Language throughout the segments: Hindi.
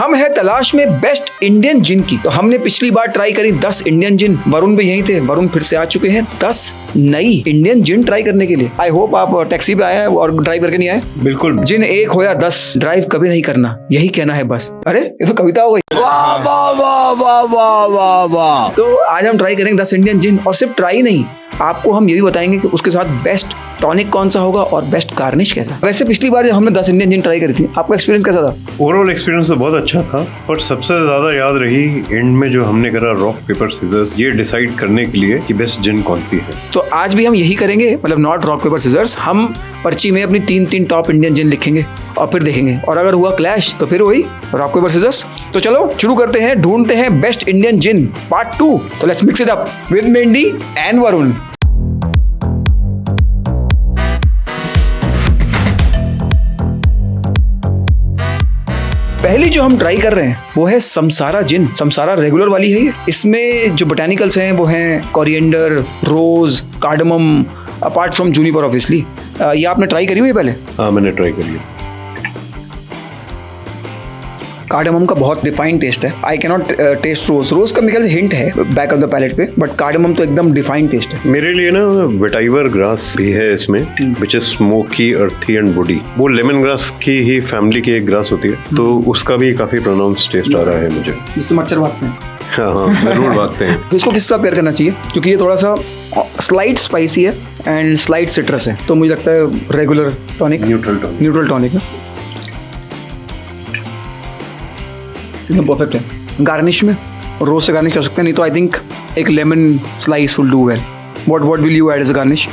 हम है तलाश में बेस्ट इंडियन जिन की। तो हमने पिछली बार ट्राई करी 10 इंडियन जिन, वरुण भी यहीं थे, वरुण फिर से आ चुके हैं 10 नई इंडियन जिन ट्राई करने के लिए। आई होप आप टैक्सी पे आए हैं और ड्राइव करके नहीं आए। बिल्कुल। जिन एक हो या 10, ड्राइव कभी नहीं करना, यही कहना है बस। अरे ये तो कविता हो गई। वाह वाह वाह वाह वाह वाह वाह। तो आज हम ट्राई करेंगे 10 इंडियन जिन, और सिर्फ ट्राई नहीं, आपको हम ये भी बताएंगे कि उसके साथ बेस्ट टॉनिक कौन सा होगा और बेस्ट गार्निश कैसा। वैसे पिछली बार जब हमने 10 इंडियन जिन ट्राई करी थी, आपका एक्सपीरियंस कैसा था? ओवरऑल एक्सपीरियंस तो बहुत अच्छा था, पर सबसे ज्यादा याद रही एंड में जो हमने करा रॉक पेपर सीजर्स, ये डिसाइड करने के लिए कि बेस्ट जिन कौन सी है। तो आज भी हम यही करेंगे, मतलब नॉट रॉक पेपर सीजर्स। हम पर्ची में अपनी 3 टॉप इंडियन जिन लिखेंगे और फिर देखेंगे, और अगर हुआ क्लैश तो फिर वही रॉक पेपर सीजर्स। तो चलो शुरू करते हैं, ढूंढते हैं बेस्ट इंडियन जिन पार्ट 2। तो let's mix it up with Mendy and Varun. पहली जो हम ट्राई कर रहे हैं वो है समसारा जिन। समसारा रेगुलर वाली है ये। इसमें जो बोटानिकल्स हैं वो हैं coriander, rose, cardamom, apart from juniper obviously. ये आपने ट्राई करी हुई है पहले? हाँ, मैंने ट्राई करी है। कार्डमम का बहुत डिफाइंड टेस्ट है। आई कैनॉट टेस्ट रोज। रोज का मेरे ख्याल से हिंट है बैक ऑफ द पैलेट पे, बट कार्डमम तो एकदम डिफाइंड टेस्ट है। मेरे लिए ना वेटाइवर ग्रास भी है इसमें, विच इज स्मोकी, अर्थी एंड वुडी। वो लेमन ग्रास की ही फैमिली की एक ग्रास होती है, तो उसका भी काफी प्रोनाउंस टेस्ट आ रहा है मुझे। इससे मच्छर भागते हैं। हाँ, जरूर भागते हैं। तो इसको किसके साथ पेयर करना चाहिए? क्योंकि ये थोड़ा सा स्लाइट स्पाइसी है एंड स्लाइट सिट्रस है, तो मुझे लगता है रेगुलर टॉनिक, न्यूट्रल टॉनिक है, एकदम परफेक्ट है। गार्निश में रोज से गार्निश कर सकते हैं, नहीं तो आई थिंक एक lemon slice will do well. What will you add as a garnish?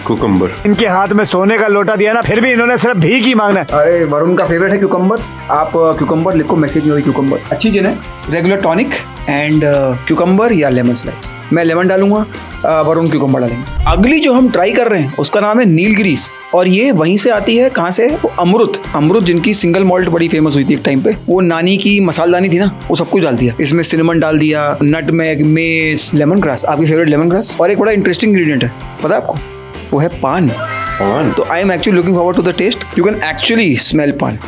Cucumber. इनके हाथ में सोने का लोटा दिया ना, फिर भी इन्होंने सिर्फ भीख ही मांगना है। अरे वरुण का फेवरेट है क्यूकम्बर। आप क्यूकम्बर लिखो मैसेज में, क्यूकम्बर अच्छी जिन है। रेगुलर टॉनिक एंड क्यूकम्बर या लेमन स्लाइस। मैं लेमन डालूंगा, वरुण क्यूकम्बर डालेंगे। अगली जो हम ट्राई कर रहे हैं उसका नाम है नीलगिरीस, और ये वहीं से आती है, कहाँ से? अमृत जिनकी सिंगल मॉल्ट बड़ी फेमस हुई थी एक टाइम पे। वो नानी की मसालदानी थी ना, वो सब कुछ डाल दिया इसमें। सिनेमन डाल दिया, नटमेग, मेस, लेमन ग्रास, आपकी फेवरेट लेमन ग्रास। और एक बड़ा इंटरेस्टिंग इंग्रेडिएंट है, पता है आपको? वो है पान। तो I am actually looking forward to the taste. You can actually smell paan.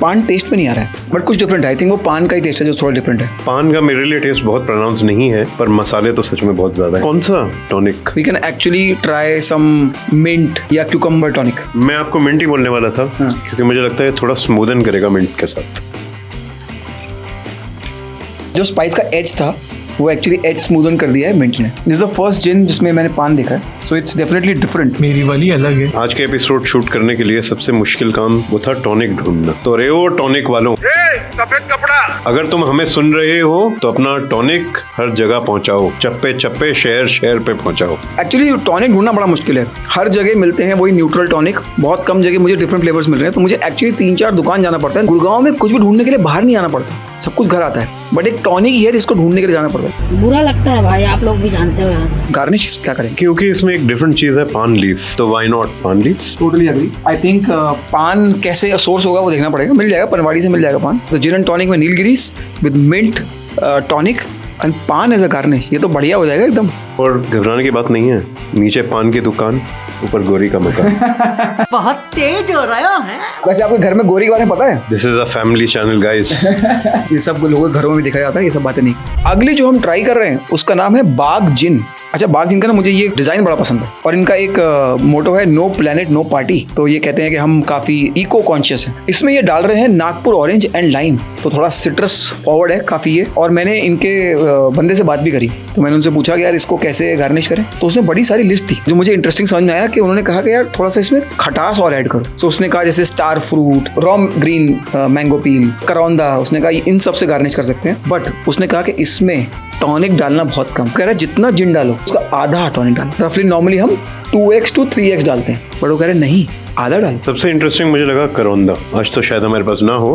Paan test में नहीं आ रहा है, बट कुछ डिफरेंट है। आई थिंक वो पान का ही टेस्ट है जो थोड़ा डिफरेंट है। पान का मेरे लिए टेस्ट बहुत प्रोनाउंस नहीं है, पर मसाले तो सच में बहुत ज्यादा है। कौन सा tonic? We can actually try some mint या क्यूकम्बर टॉनिक। मैं आपको मिंट ही बोलने वाला था, क्योंकि मुझे लगता है थोड़ा स्मूदन करेगा मिंट के साथ। जो स्पाइस का एज था वो एक्चुअली एज स्मूदन कर दिया है मिंट ने। दिस इज द फर्स्ट जिन जिसमें मैंने पान देखा है, सो इट्स डेफिनेटली डिफरेंट। मेरी वाली अलग है। आज के एपिसोड शूट करने के लिए सबसे मुश्किल काम वो था टॉनिक ढूंढना। तो रे वो टॉनिक वालों, सफेद कपड़ा, अगर तुम हमें सुन रहे हो तो अपना टॉनिक हर जगह पहुंचाओ, चप्पे चप्पे, शहर शहर पे पहुंचाओ। एक्चुअली टॉनिक ढूंढना बड़ा मुश्किल है। हर जगह मिलते हैं वही न्यूट्रल टॉनिक, बहुत कम जगह मुझे डिफरेंट फ्लेवर्स मिल रहे हैं। तो मुझे एक्चुअली 3-4 दुकान जाना पड़ता है। गुड़गांव में कुछ भी ढूंढने के लिए बाहर नहीं आना पड़ता, सब कुछ घर आता है, बट एक टॉनिक ही है जिसको ढूंढने के लिए जाना पड़ता है। बुरा लगता है भाई, आप लोग भी जानते हो यार। गार्निश क्या करें? क्योंकि इसमें एक डिफरेंट चीज है, पान लीफ, तो why not paan leaf. Totally agree. I think paan कैसे सोर्स होगा वो देखना पड़ेगा। मिल जाएगा, पनवाड़ी से मिल जाएगा पान। तो जिन एंड टॉनिक में Nilgiris with mint tonic and पान एज अ गार्निश, ये तो बढ़िया हो जाएगा एकदम। और घबराने की बात नहीं है, नीचे पान की दुकान, ऊपर गोरी का मकान। बहुत तेज हो रहा है। वैसे आपके घर में गोरी के बारे में पता है? This is a family channel guys. ये सब लोगों के घरों में दिखाया जाता है, ये सब बातें नहीं। अगली जो हम ट्राई कर रहे हैं उसका नाम है बाग जिन। अच्छा, बाग जिन का ना मुझे ये डिजाइन बड़ा पसंद है, और इनका एक मोटो है नो प्लेनेट नो पार्टी। तो ये कहते हैं कि हम काफी इको कॉन्शियस हैं। इसमें ये डाल रहे हैं नागपुर ऑरेंज एंड लाइम, तो थोड़ा सिट्रस फॉरवर्ड है काफी ये। और मैंने इनके बंदे से बात भी करी, तो मैंने उनसे पूछा कि यार इसको कैसे गार्निश करें, तो उसने बड़ी सारी लिस्ट थी जो मुझे इंटरेस्टिंग समझ में आया। कि उन्होंने कहा कि यार थोड़ा सा इसमें खटास और ऐड करो। तो उसने कहा जैसे star fruit, raw green mango peel, करौंदा, उसने कहा इन सब से गार्निश कर सकते हैं। बट उसने कहा कि इसमें टॉनिक डालना बहुत कम। कह रहा है जितना जिन डालो उसका आधा टॉनिक डालो। रफली नॉर्मली हम 2x to 3x डालते हैं, बट वो कह रहे नहीं, आधा डाल। सबसे इंटरेस्टिंग मुझे लगा करौंदा। आज तो शायद हमारे पास ना हो,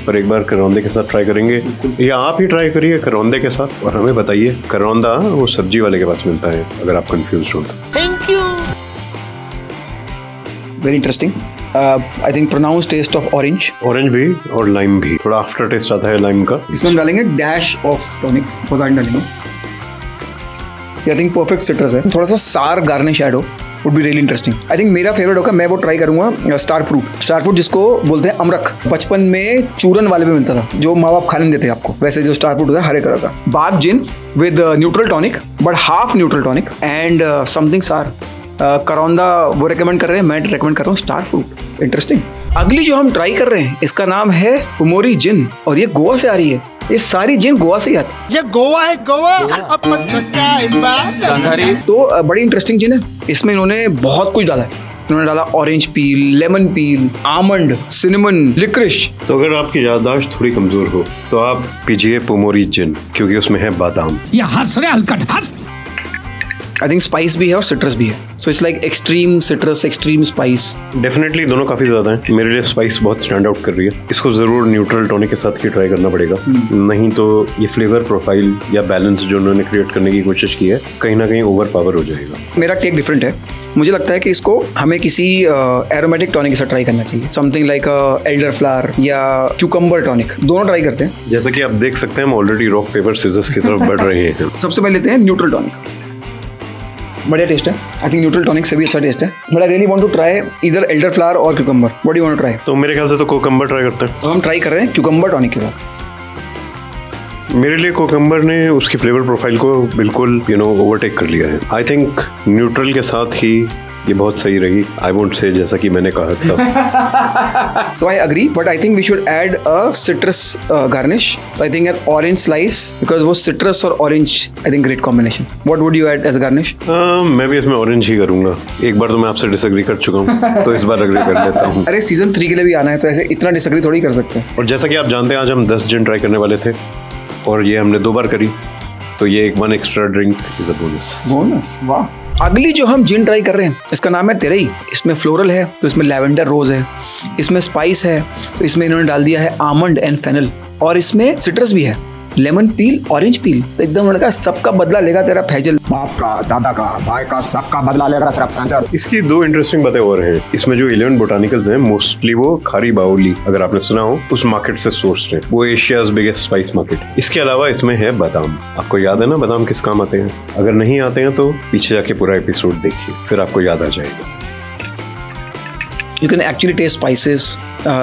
पर एक बार करौंदे के साथ ट्राई करेंगे, या आप ही ट्राई करिए करौंदे के साथ और हमें बताइए। करौंदा वो सब्जी वाले के पास मिलता है, अगर आप कंफ्यूज हो तो। Thank you. Very interesting. I think pronounce taste of orange भी और लाइम भी, थोड़ा आफ्टर टेस्ट आता है लाइम का। इसमें हम डालेंगे डैश ऑफ टॉनिक, डालेंगे। आई थिंक परफेक्ट सिट्रस है। थोड़ा सा सार गार्निश ऐड हो, would be really interesting. I think मेरा फेवरेट होगा, मैं वो ट्राई करूंगा स्टार फ्रूट जिसको बोलते हैं अमरख। बचपन में चूरन वाले में मिलता था, जो माँ बाप खाने देते हैं आपको, वैसे जो स्टार फ्रूट होता है हरे कलर का। बाग gin with neutral tonic, but half neutral tonic and something सार। करौंदा वो रेकमेंड कर रहे हैं, मैं रेकमेंड कर रहा हूँ स्टार फ्रूट। इंटरेस्टिंग। अगली जो हम ट्राई कर रहे हैं इसका नाम है पुमोरी जिन, और ये गोवा से आ रही है। ये सारी जिन गोवा से ही आती है। ये गोवा है, गोवा। तो बड़ी इंटरेस्टिंग जिन है। इसमें इन्होंने बहुत कुछ डाला है। इन्होंने डाला orange peel, lemon peel, almond, cinnamon, liquorice. तो अगर आपकी याददाश्त थोड़ी कमजोर हो तो आप पीजिए पुमोरी जिन, क्योंकि उसमें है बादाम। आई थिंक स्पाइस भी है और सिट्रस भी है, so it's like extreme citrus, extreme spice. Definitely दोनों काफी ज्यादा हैं। मेरे लिए स्पाइस बहुत स्टैंड आउट कर रही है। इसको जरूर न्यूट्रल टॉनिक के साथ ही ट्राई करना पड़ेगा, नहीं तो ये फ्लेवर प्रोफाइल या बैलेंस जो उन्होंने क्रिएट करने की कोशिश की है कहीं ना कहीं ओवर पावर हो जाएगा। मेरा टेक डिफरेंट है। मुझे लगता है कि इसको हमें किसी एरोमेटिक टॉनिक के साथ ट्राई करना चाहिए, समथिंग लाइक एल्डर फ्लावर या क्यूकम्बर टॉनिक। दोनों ट्राई करते हैं। जैसा कि आप देख सकते हैं हम ऑलरेडी रॉक पेपर सीजर्स की तरफ बढ़ रहे हैं। सबसे पहले लेते हैं न्यूट्रल टॉनिक। बढ़िया टेस्ट है। आई थिंक न्यूट्रल टॉनिक से भी अच्छा टेस्ट है, but I really want to try इधर एल्डर फ्लावर और cucumber. What do you want to try? तो मेरे ख्याल से तो कोकम्बर ट्राई करते हैं। तो हम ट्राई कर रहे हैं क्यूकम्बर टॉनिक के साथ। मेरे लिए कोकम्बर ने उसकी फ्लेवर प्रोफाइल को बिल्कुल ओवरटेक कर लिया है। आई थिंक न्यूट्रल के साथ ही ये बहुत सही रही। आई वोंट से जैसा कि मैंने कहा था। So I agree, but I think we should add a citrus garnish. So I think an orange slice, because वो citrus और orange, I think great combination. What would you add as a garnish? मैं भी इसमें ऑरेंज ही करूंगा। एक बार तो मैं आपसे डिसएग्री कर चुका हूँ, तो इस बार एग्री कर लेता हूँ। अरे सीजन 3 के लिए भी आना है, तो ऐसे इतना डिसएग्री थोड़ी कर सकते हैं। और जैसा कि आप जानते हैं आज हम 10 जिन ट्राई करने वाले थे और ये हमने 2 बार करी, तो ये एक 1 extra drink is a bonus. वाह। अगली जो हम जिन ट्राई कर रहे हैं इसका नाम है तेरई। इसमें फ्लोरल है तो इसमें लैवेंडर रोज है, इसमें स्पाइस है तो इसमें इन्होंने डाल दिया है आमंड एंड फेनल, और इसमें सिट्रस भी है, लेमन पील, ऑरेंज पील। तो एकदम उन्होंने कहा सबका बदला लेगा तेरा फैजल। बाप का, दादा का, भाई का, सबका बदला लेगा तेरा फैजल। इसकी 2 इंटरेस्टिंग बातें और हैं। इसमें जो 11 बोटानिकल्स हैं मोस्टली वो खारी बाउली, अगर आपने सुना हो, उस मार्केट से सोर्स्ड है। वो एशियाज बिगेस्ट स्पाइस मार्केट। इसके अलावा इसमें है बादाम। आपको याद है ना बादाम किस काम आते हैं? अगर नहीं आते हैं तो पीछे जाके पूरा एपिसोड देखिए, फिर आपको याद आ जाएगा। You can actually taste spices,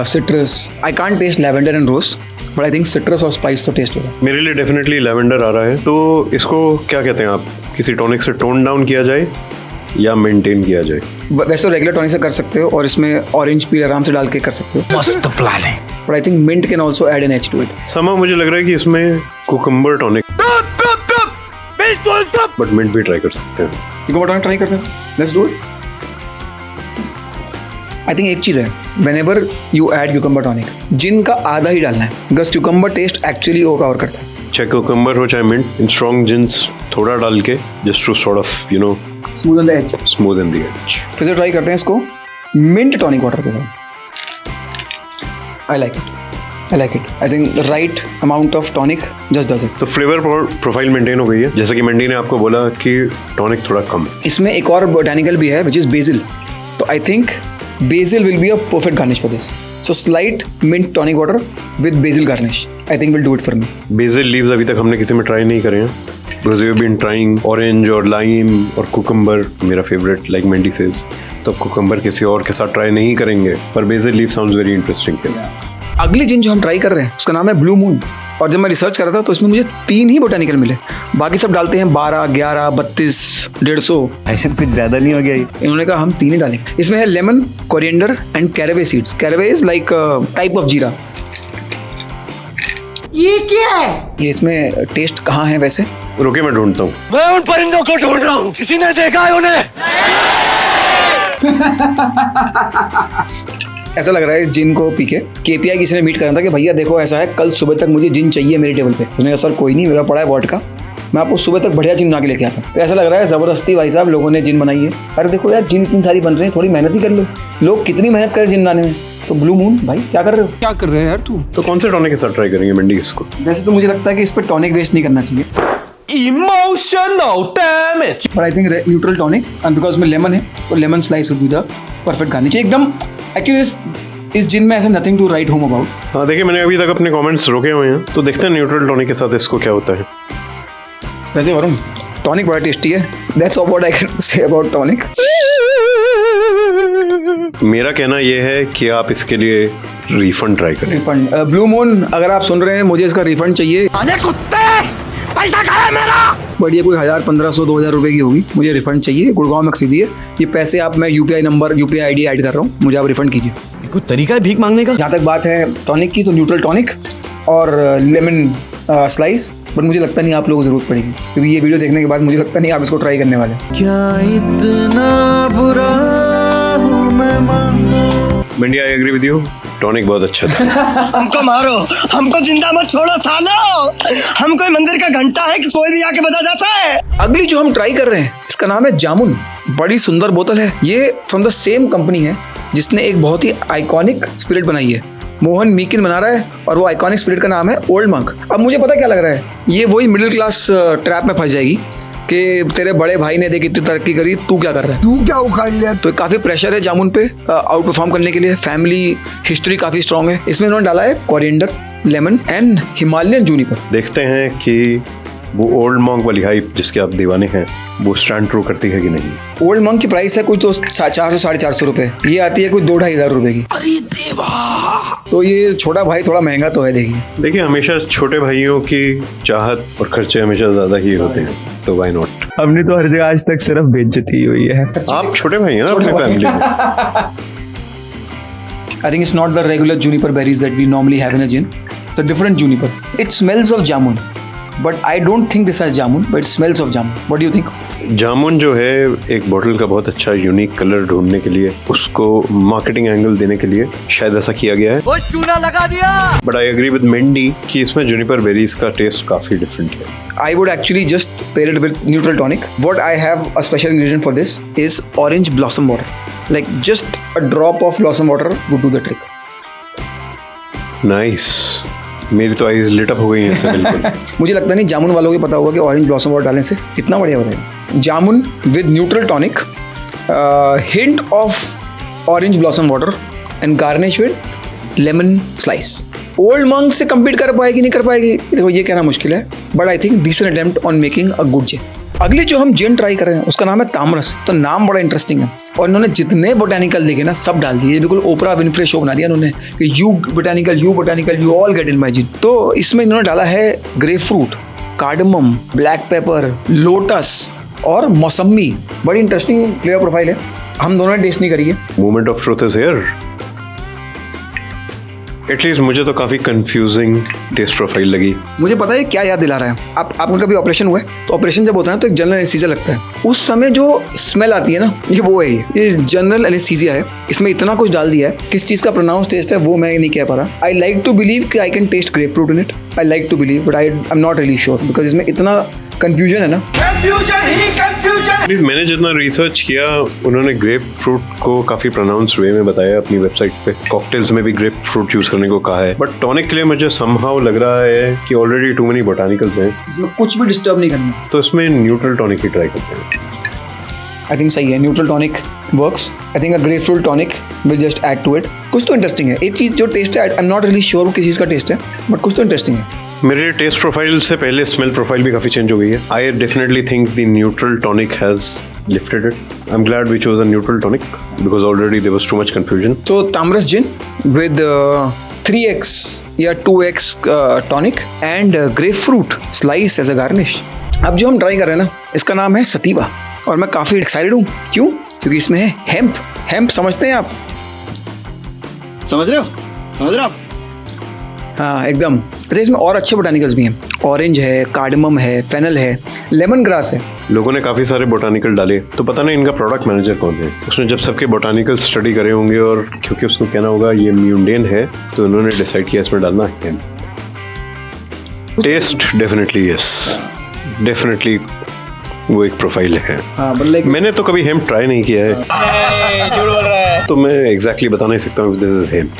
citrus. I can't taste lavender and rose, but I think citrus और spice तो taste होगा। मेरे लिए डेफिनेटली लैवेंडर आ रहा है। तो इसको क्या कहते हैं आप, किसी टॉनिक से टोन डाउन किया जाए या मेंटेन किया जाए? वैसे तो रेगुलर टॉनिक से कर सकते हो, और इसमें ऑरेंज पील आराम से डाल के कर सकते हो। मस्त प्लान है। But I think mint can also add an edge to it. समा मुझे लग रहा है कि इसमें कुकुम्बर टॉनिक, बट मिंट भी ट्राई कर सकते हैं। Cucumber tonic try करते हैं। Let's do it. I think एक चीज़ है, whenever you add cucumber tonic, जिन का आधा ही डालना है, because cucumber taste actually over करता है। चाहे कुकुम्बर हो चाहे मिंट, इन स्ट्रॉन्ग जिन्स थोड़ा डाल के just to sort of smooth on the edge. Smooth in the edge. फिर से ट्राई करते हैं इसको मिंट टॉनिक वाटर के साथ। I like it. I think the right amount of tonic just does it. तो फ्लेवर प्रोफाइल मेंटेन हो गई है, जैसा कि मंडी ने आपको बोला कि टॉनिक थोड़ा कम। इसमें एक और बोटानिकल भी है विच इज बेसिल, तो I think basil will be a perfect garnish for this. So slight mint tonic water with basil garnish. I think will do it for me. BECIL leaves अभी तक हमने किसी में ट्राई नहीं करे हैं, because we've been trying orange और लाइम और कुकुम्बर, मेरा फेवरेट लाइक मेंडी सेज। तो कुकुम्बर किसी और के साथ ट्राई नहीं करेंगे, पर BECIL leave sounds very interesting. अगली जिन जो हम ट्राई कर रहे हैं उसका नाम है ब्लू मून, और जब मैं रिसर्च कर रहा था तो इसमें मुझे 3 ही बोटानिकल मिले, बाकी सब डालते हैं 12, 11, 32, 150। ऐसे कुछ ज्यादा नहीं हो गया? इन्होंने कहा हम 3 ही डालेंगे। इसमें है lemon, coriander and caraway seeds. Caraway is like type of jeera. ये क्या है? ये इसमें टेस्ट कहाँ है वैसे? रुके मैं ढूंढता हूँ। मैं उन परिंदों को ढूंढ रहा हूँ, किसी ने देखा है उन्हें? ऐसा लग रहा है इस जिन को पी के केपीआई किसी ने मीट करना था कि भैया देखो ऐसा है, कल सुबह तक मुझे जिन चाहिए मेरी टेबल पे। उसने कहा सर कोई नहीं, मेरा पड़ा है वॉडका, मैं आपको सुबह तक बढ़िया जिन बना के लेके आता हूँ। तो ऐसा लग रहा है जबरदस्ती भाई साहब लोगों ने जिन बनाई है। अरे देखो यार जिन इतनी सारी बन रही है, थोड़ी मेहनत ही कर लो। लोग कितनी मेहनत करें जिन बनाने में। तो ब्लू मून भाई क्या कर रहे हो? क्या कर रहे हैं यार तू? तो कौन से टॉनिक के साथ ट्राई करेंगे मंडी इसको? वैसे तो मुझे लगता है कि इस पर टॉनिक वेस्ट नहीं करना चाहिए, emotional damage. But I think neutral tonic, and because में लेमन है तो lemon slice would be the perfect garnish. एकदम एक्चुअली इस जिन में ऐसा nothing to write home about. हाँ देखिए, मैंने अभी तक अपने कमेंट्स रोके हुए हैं, तो देखते हैं न्यूट्रल टॉनिक के साथ इसको क्या होता है। वैसे वरुण टॉनिक बड़ा टेस्टी है, that's all what I can say about tonic. मेरा कहना यह है कि आप इसके लिए रिफंड ट्राई करें। रिफंड ब्लू मून, अगर आप सुन रहे हैं, मुझे इसका रिफंड चाहिए। अरे कुत्ते, पैसा कहाँ है मेरा? बढ़िया, कोई 1000, 1500, 2000 रुपए की होगी, मुझे रिफंड चाहिए। गुड़गांव में खरीदी है ये पैसे। आप, मैं UPI number, UPI ID add कर रहा हूँ, मुझे आप रिफंड कीजिए। कोई तरीका है भीख मांगने का? जहाँ तक बात है टॉनिक की, तो न्यूट्रल टॉनिक और लेमन स्लाइस, बट मुझे लगता नहीं आप लोगों को जरूरत पड़ेगी, क्योंकि ये वीडियो देखने के बाद मुझे लगता नहीं आप इसको ट्राई करने वाले। क्या इतना बुरा हूँ मैं मंडिया, I agree with you, tonic बहुत अच्छा था। हमको मारो, हमको जिंदा मत छोड़ो सालो। हम कोई मंदिर का घंटा है कि कोई भी आके बजा जाता है। अगली जो हम ट्राई कर रहे हैं, इसका नाम है जामुन। बड़ी सुंदर बोतल है। ये फ्रॉम द सेम कंपनी है जिसने एक बहुत ही आइकॉनिक स्पिरिट बनाई है। मोहन मीकिन बना रहा है और वो आइकॉनिक स्पिरिट का नाम है ओल्ड मंक। अब मुझे पता क्या लग रहा है, ये वही मिडिल क्लास ट्रैप में फंस जाएगी कि तेरे बड़े भाई ने देख इतनी तरक्की करी, तू क्या कर रहा है, तू क्या उखाड़ लिया? तो काफी प्रेशर है जामुन पे आउट परफॉर्म करने के लिए। फैमिली हिस्ट्री काफी स्ट्रांग है। इसमें इन्होंने डाला है coriander, lemon and Himalayan Juniper. देखते हैं कि वो ओल्ड मॉन्क वाली हाइप जिसके आप दीवाने हैं वो स्टैंड ट्रू करती है कि नहीं। ओल्ड मंक की प्राइस है कुछ तो 400 450 रुपए, ये आती है कुछ 2-2,500 रुपए की। अरे देवा, तो ये छोटा भाई थोड़ा महंगा तो है। देखिए, हमेशा छोटे भाइयों की चाहत और खर्चे हमेशा ज्यादा ही होते हैं, तो व्हाई नॉट। हमने तो हर जगह आज तक सिर्फ बेइज्जती हुई है। आप छोटे भाई हैं ना अपनी फैमिली में। I think it's not the regular juniper berries that we normally have in a gin. It's a different juniper. It smells of jamun, but I don't think this has jamun, but it smells of jamun. What do you think? जामुन जो है एक बॉटल का बहुत अच्छा यूनिक कलर ढूंढने के लिए, उसको मार्केटिंग एंगल देने के लिए शायद ऐसा किया गया है। वो चूना लगा दिया। But I agree with Mandy कि इसमें जूनिपर बेरीज का टेस्ट काफी डिफरेंट है। I would actually just pair it with neutral tonic. What I have a special ingredient for this is orange blossom water. Like just a drop of blossom water would do the trick. Nice, मेरी तो आईज लिट अप हो गई हैं इससे बिल्कुल। मुझे लगता नहीं जामुन वालों को पता होगा कि ऑरेंज ब्लॉसम वाटर डालने से इतना बढ़िया बनेगा। Jamun with neutral tonic, hint of orange blossom water and garnish with lemon slice. Old Monk से कम्पीट कर पाएगी नहीं कर पाएगी, देखो ये कहना मुश्किल है, but I think decent attempt on making a good gin. अगली जो हम जिन ट्राई कर रहे हैं उसका नाम है तामरस। तो नाम बड़ा इंटरेस्टिंग है और इन्होंने जितने बोटानिकल देखे ना सब डाल दिए। बिल्कुल ओपरा विनफ्रे शो बना दिया इन्होंने कि you botanical you all get in my gin. तो इसमें इन्होंने डाला है grapefruit, cardamom, black pepper, lotus और मौसमी। बड़ी इंटरेस्टिंग फ्लेवर प्रोफाइल है। हम दोनों ने टेस्ट नहीं करी है। Moment of truth is here. At least मुझे तो काफी कंफ्यूजिंग टेस्ट प्रोफाइल लगी। मुझे पता है क्या याद दिला रहा है। आपका कभी ऑपरेशन हुआ है? तो ऑपरेशन जब होता है तो एक जनरल एनेस्थीसिया लगता है। उस समय जो स्मेल आती है ना, ये वो है, ये जनरल एनेस्थीसिया है। इसमें इतना कुछ डाल दिया है, किस चीज़ का प्रोनाउंस टेस्ट है वो मैं नहीं कह पा रहा। आई लाइक टू बिलीव कि I can taste grapefruit in it. I like to believe but I am not really sure because इसमें इतना कंफ्यूजन है ना। मैंने जितना रिसर्च किया उन्होंने ग्रेप फ्रूट को काफी प्रोनाउंस वे में बताया अपनी वेबसाइट पे। कॉकटेल्स में भी ग्रेप फ्रूट यूज करने को कहा है, बट टॉनिक के लिए मुझे समहाउ लग रहा है कि ऑलरेडी टू मेनी बोटानिकल्स हैं, इसमें कुछ भी डिस्टर्ब नहीं करना। तो इसमें न्यूट्रल टॉनिक ही ट्राई करते हैं। आई थिंक सही है, neutral tonic works. I think a grapefruit tonic will just add to it. कुछ तो इंटरेस्टिंग है। एक चीज़ जो टेस्ट है, I am not really sure किस चीज़ का टेस्ट है, बट कुछ तो इंटरेस्टिंग है। मेरे टेस्ट प्रोफाइल से पहले स्मेल प्रोफाइल भी काफी चेंज हो गई है। I definitely think the neutral tonic has lifted it. I'm glad we chose a neutral tonic because already there was too much confusion. So Tamras gin with 3x या 2x tonic and grapefruit slice as a garnish. अब जो हम ट्राई कर रहे हैं ना, इसका नाम है सतीवा और मैं काफ़ी एक्साइटेड हूँ। क्यों? क्योंकि इसमें है हेम्प। हेम्प समझते हैं आप? समझ रहे हो आप? हाँ एकदम। अच्छा, इसमें और अच्छे बोटानिकल्स भी हैं। ऑरेंज है, कार्डमम है, फेनल है, लेमन ग्रास है। लोगों ने काफी सारे बोटानिकल डाले, तो पता नहीं इनका प्रोडक्ट मैनेजर कौन है। उसने जब सबके बोटानिकल स्टडी करे होंगे और क्योंकि उसको कहना होगा ये म्यूंडेन है, तो उन्होंने डिसाइड किया इसमें डालना है। टेस्ट डेफिनेटली यस, डेफिनेटली वो एक प्रोफाइल है। हाँ, but like मैंने तो कभी हेम्प ट्राई नहीं किया है, तो मैं एग्जैक्टली बता नहीं सकता हूँ दिस इज हेम्प।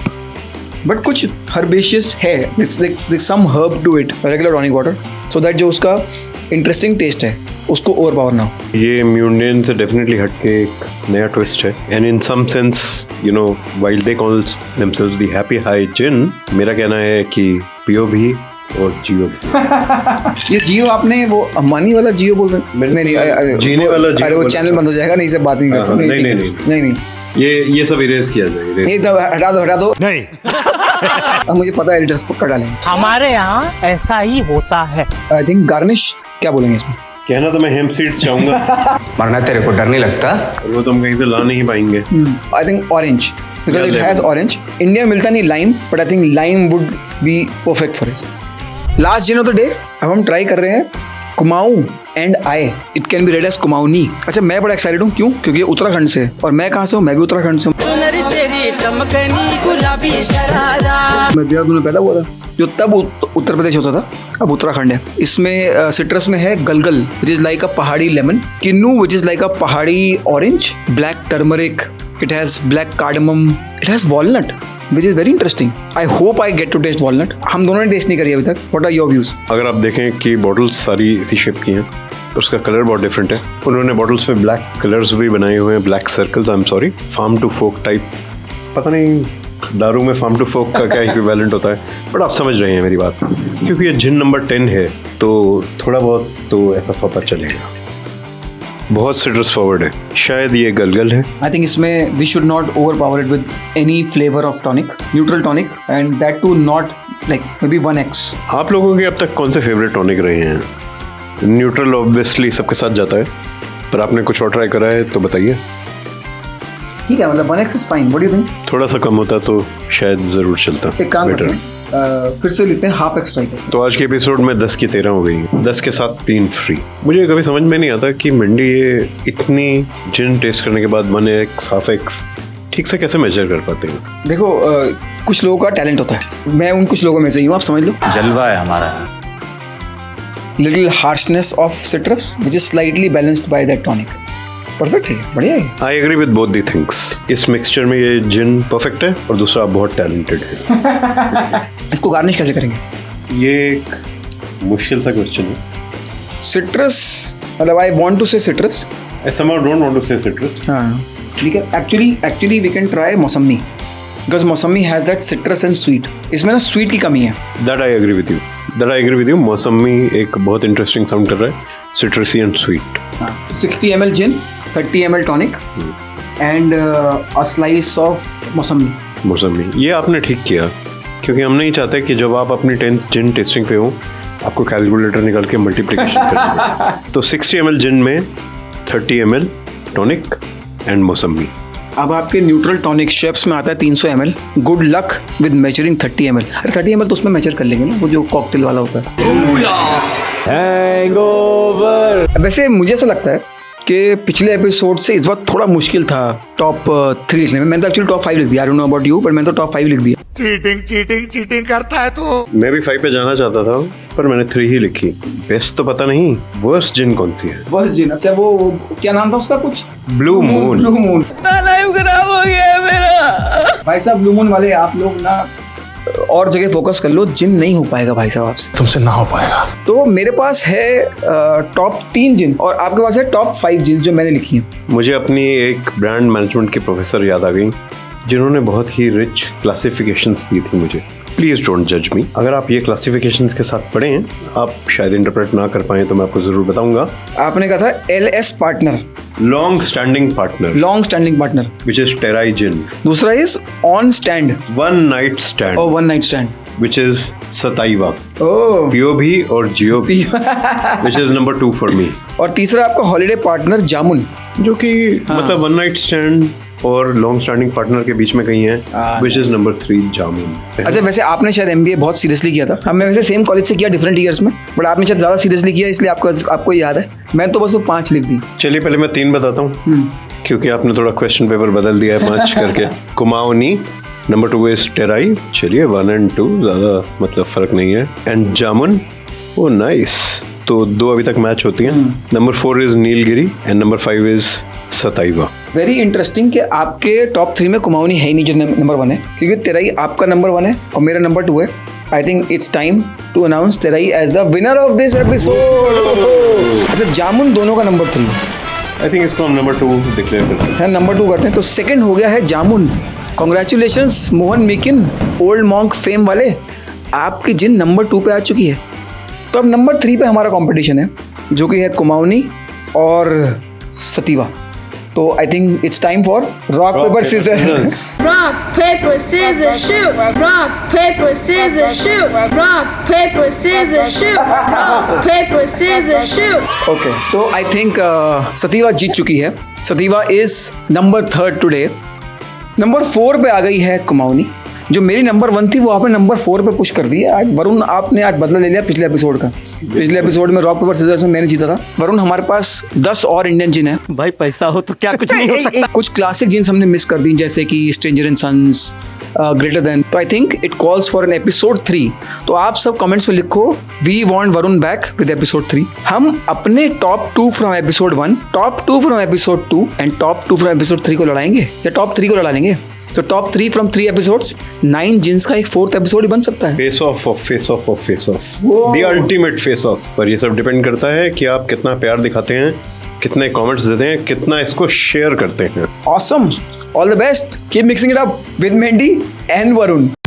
बट कुछ हर्बेशियस है, some herb to it, regular tonic water, so that जो उसका इंटरेस्टिंग टेस्ट है उसको ओवर पावर ना हो। ये म्यूंडेन से डेफिनेटली हटके एक नया ट्विस्ट है। And in some sense you know while they call themselves the happy high gin, मेरा कहना है कि पियो भी और जियो भी। ये जियो आपने वो अम्बानी वाला जियो बोल रहे हैं? नहीं, जीने वाला जियो। अरे वो चैनल बंद हो जाएगा, नहीं से बात नहीं करता। नहीं, ये सब इरेज किया जाए, erase। एकदम हटा दो नहीं। अब मुझे पता है एडिटर्स पक्का डालेंगे। हमारे यहाँ ऐसा ही होता है। आई थिंक गार्निश क्या बोलेंगे इसमें? कहना तो मैं हेम्प सीड्स चाहूंगा, मरना तेरे को डर नहीं लगता? वो तो हम कहीं से ला नहीं पाएंगे। I think orange, because it Yeah, has orange. India में मिलता नहीं lime, but I think lime would be perfect for it. Last gin of the day अब हम ट्राई कर रहे हैं Kumaon and I, it can be read as Kumaoni. अच्छा, मैं बड़ा एक्साइटेड हूँ, क्यों? क्योंकि ये उत्तराखंड से है और मैं कहाँ से हूँ? मैं भी उत्तराखंड से हूँ। तेरी चमकनी गुलाबी शरारा। मैं देहरादून में पैदा हुआ था, जो तब उत्तर प्रदेश होता था, अब उत्तराखंड है। इसमें सिट्रस में है गलगल विच is like a pahadi lemon, kinnow which is like a pahadi orange, black turmeric, it has black cardamom, it has walnut which is very interesting. I hope I get to taste walnut. हम दोनों ने टेस्ट नहीं करी अभी तक. What are your views? अगर आप देखें कि बॉटल्स सारी इसी शेप की हैं, उसका कलर बहुत डिफरेंट है। उन्होंने बॉटल्स में ब्लैक कलर्स भी बनाए हुए हैं, black circles. I am sorry, farm to folk type, पता नहीं दारू में फार्म टू फोक का क्या इक्विवेलेंट होता है, बट आप समझ रहे हैं मेरी बात। क्योंकि ये जिन नंबर 10 है तो थोड़ा बहुत तो ऐसा पता चलेगा। बहुत सिट्रस फॉरवर्ड है, शायद ये गलगल है। I think इसमें we should not overpower it with any flavor of tonic, neutral tonic, and that too not like maybe 1x. आप लोगों के अब तक कौन से फेवरेट टॉनिक रहे हैं? न्यूट्रल ऑब्वियसली सबके साथ जाता है, पर आपने कुछ और ट्राई करा है तो बताइए। ठीक है, मतलब 1x is fine. What do you think? थोड़ा सा कम होता तो शायद ज़रूर चलता। एक काम करते बेटर। हैं, फिर से लेते हैं हाफ एक्स ट्राई करते हैं। तो आज के एपिसोड में 10 की 13 हो गई, 10 के साथ 3 फ्री। मुझे कभी समझ में नहीं आता कि मंडी ये इतनी जिन टेस्ट करने के बाद 1x, हाफ एक्स ठीक से कैसे मेजर कर पाते हैं। देखो, कुछ लोगों का टैलेंट होता है, मैं उन कुछ लोगों में से ही हूँ, आप समझ लो। जलवा है हमारा। Little harshness of citrus which is slightly balanced by that tonic. Perfect है, बढ़िया है। I agree with both the things. इस मिक्सचर में ये जिन परफेक्ट है और दूसरा आप बहुत टैलेंटेड है। इसको गार्निश कैसे करेंगे? ये एक मुश्किल सा क्वेश्चन है। सिट्रस, मतलब आई वांट टू से citrus. I somehow don't want to say citrus। हाँ ठीक है। एक्चुअली वी कैन ट्राई मौसमी, बिकॉज मौसमी has that citrus and sweet. इसमें ना स्वीट की कमी है। That I agree with you। मौसमी एक बहुत इंटरेस्टिंग साउंड कर रहा है, citrusy and sweet. 60 ml gin, 30 ml tonic and a slice of mausami. ये आपने ठीक किया, क्योंकि हम नहीं चाहते कि जब आप अपनी 10th जिन टेस्टिंग पे हो आपको कैलकुलेटर निकाल के मल्टीप्लिकेशन करना। तो 60 ml जिन में 30 ml टॉनिक एंड मौसमी। अब आपके न्यूट्रल टॉनिक शेप्स में आता है 300 ml। Good luck with measuring 30 ml। अरे 30 ml तो उसमें मेजर कर लेंगे ना, वो जो कॉकटेल वाला होता है। वैसे मुझे ऐसा लगता है कि पिछले एपिसोड से इस बार थोड़ा मुश्किल था टॉप 3 लिखने में। मैंने तो एक्चुअली टॉप 5 लिख दिया। I don't know about you, पर मैंने तो टॉप 5 लिख दिया। चीटिंग करता है तू। मैं भी 5 पे जाना चाहता था, पर मैंने 3 ही लिखी। बेस्ट तो पता नहीं, वर्स्ट जिन कौन सी है? बस जिन। अच्छा, वो क्या नाम था उसका? कुछ blue moon. Blue moon. Life खराब हो गया है मेरा। भाई साहब, ब्लू मून वाले आप लोग ना और जगह फोकस कर लो, जिन नहीं हो पाएगा भाई साहब आपसे। तुमसे ना हो पाएगा। तो मेरे पास है टॉप 3 जिन और आपके पास है टॉप 5 जिन जो मैंने लिखी है। मुझे अपनी एक ब्रांड मैनेजमेंट की प्रोफेसर याद आ गई, जिन्होंने बहुत ही रिच क्लासिफिकेशंस दी थी मुझे। प्लीज डोंट जज मी। अगर आप ये क्लासिफिकेशंस के साथ पढ़े हैं, आप शायद इंटरप्रेट ना कर पाए, तो मैं आपको जरूर बताऊंगा। आपने कहा था LS partner, long standing partner which is Terai gin. दूसरा is on stand one night stand और one night stand which is Sativa. Oh, POV और GOP which is number 2 for me. और तीसरा आपका हॉलिडे पार्टनर जामुन, जो कि मतलब वन नाइट स्टैंड और लॉन्ग स्टैंडिंग पार्टनर के बीच में कहीं है, विच इज नंबर 3 जामुन। अच्छा, वैसे आपने शायद MBA बहुत सीरियसली किया था। हमने वैसे सेम कॉलेज से किया, डिफरेंट ईयर्स में, बट आपने शायद ज़्यादा सीरियसली किया, इसलिए आपको याद है। मैं तो बस वो 5 लिख दी। चलिए पहले मैं 3 बताता हूँ, क्योंकि आपने थोड़ा क्वेश्चन पेपर बदल दिया है 5 करके। Kumaoni, number 2 is Terai. चलिए 1 और 2 ज़्यादा मतलब फ़र्क नहीं है। And Jamun, oh nice. तो 2 अभी तक मैच होती हैं। Number 4 is Nilgiri and number 5 is Sativa. Very interesting कि आपके टॉप 3 में कुमाऊनी है ही नहीं, जो नंबर 1 है, क्योंकि तेराई आपका नंबर 1 है और मेरा नंबर 2 है। I think it's time to announce Terai as the winner of this episode. अच्छा, जामुन दोनों का नंबर 3। आई थिंक इसको हम नंबर 2 डिक्लेयर करते हैं। नंबर 2 करते हैं। तो सेकंड हो गया है Jamun. Congratulations Mohan Meakin, old monk fame वाले, आपकी जिन नंबर 2 पे आ चुकी है। तो अब नंबर 3 पे हमारा कंपटीशन है, जो कि है कुमाऊनी और सतीवा। तो I think it's time for rock paper scissors. Rock, paper, scissors, shoot. Rock, paper, scissors, shoot. Rock, paper, scissors, shoot. Rock, paper, scissors, shoot. Okay, तो आई थिंक सतीवा जीत चुकी है। सतीवा इज नंबर 3 टुडे। नंबर 4 पे आ गई है कुमाऊनी। जो मेरी नंबर 1 थी वो आपने नंबर 4 पे पुश कर दी है। आज वरुण, आपने आज बदला ले लिया पिछले एपिसोड का। पिछले एपिसोड में रॉक पेपर सीजर्स में मैंने जीता था। वरुण, हमारे पास 10 और इंडियन जिन है। भाई पैसा हो तो क्या कुछ नहीं हो सकता। कुछ क्लासिक जीन्स हमने मिस कर दी, जैसे कि stranger and sons, greater than. तो I think it calls for an episode 3। तो आप सब कमेंट्स में लिखो we want Varun back with episode 3। हम अपने top 2 from episode 1, top 2 from episode 2 and top 2 from episode 3 को लड़ाएंगे, या टॉप 3 को लड़ा लेंगे। तो टॉप 3 फ्रॉम 3 एपिसोड्स, 9 जिन्स का एक 4th एपिसोड ही बन सकता है। Face of face of face of, वो- द अल्टीमेट फेस ऑफ। पर ये सब डिपेंड करता है कि आप कितना प्यार दिखाते हैं, कितने कमेंट्स देते हैं, कितना इसको शेयर करते हैं। Awesome. All the best. Keep mixing it up with Mendy and Varun.